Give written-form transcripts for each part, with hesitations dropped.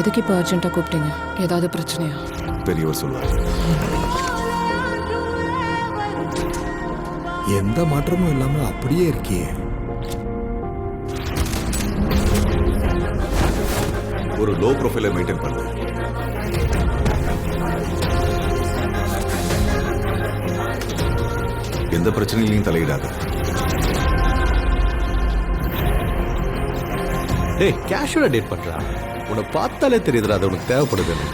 எதுக்கு இப்போ அர்ஜென்ட்டாக கூப்பிட்டீங்க? ஏதாவது பிரச்சனையா? பெரியவர் சொல்வார். எந்த மாற்றமும் இல்லாம அப்படியே இருக்கியே. ஒரு லோ ப்ரொஃபைலை மெயின்டைன் பண்ணு. எந்த பிரச்சனையிலையும் தலையிடாத. டேய், கேஷுவலா டேட் பண்றா. உன்னை பார்த்தாலே தெரியுதுடா அது உனக்கு தேவைப்படுதுன்னு.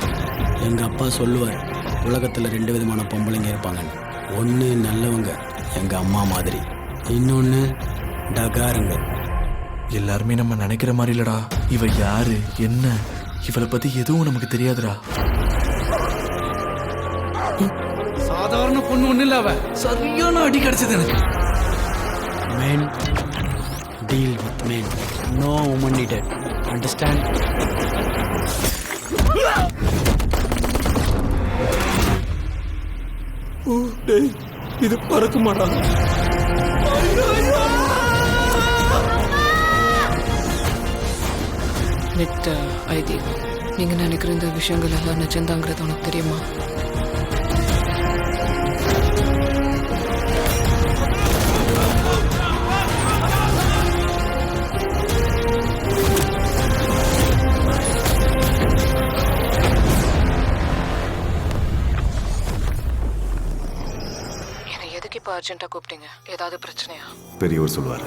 எங்கள் அப்பா சொல்லுவார், உலகத்தில் 2 விதமான பொம்பளைங்க இருப்பாங்கன்னு. ஒன்று நல்லவங்க, எங்கள் அம்மா மாதிரி. இன்னொன்று டகாருங்க. எல்லாருமே நம்ம நினைக்கிற மாதிரி இல்லடா. இவ யாரு என்ன இவளை பத்தி எதுவும் நமக்கு தெரியாதுடா. சாதாரண பொண்ணு ஒண்ணு இல்ல, அவ சரியான அடி கிடைச்சது எனக்கு. Men deal with men. No woman needed. Understand? இது பறக்க மாட்டாங்க. ஐதி, நீங்க நினைக்கிற இந்த விஷயங்கள் எல்லாம் நிஜம்தாங்கிறது உனக்கு தெரியுமா? என்னை எதுக்கு இப்போ அர்ஜென்ட்டாக கூப்பிட்டீங்க? ஏதாவது பிரச்சனையா? பெரியவர் சொல்வார்.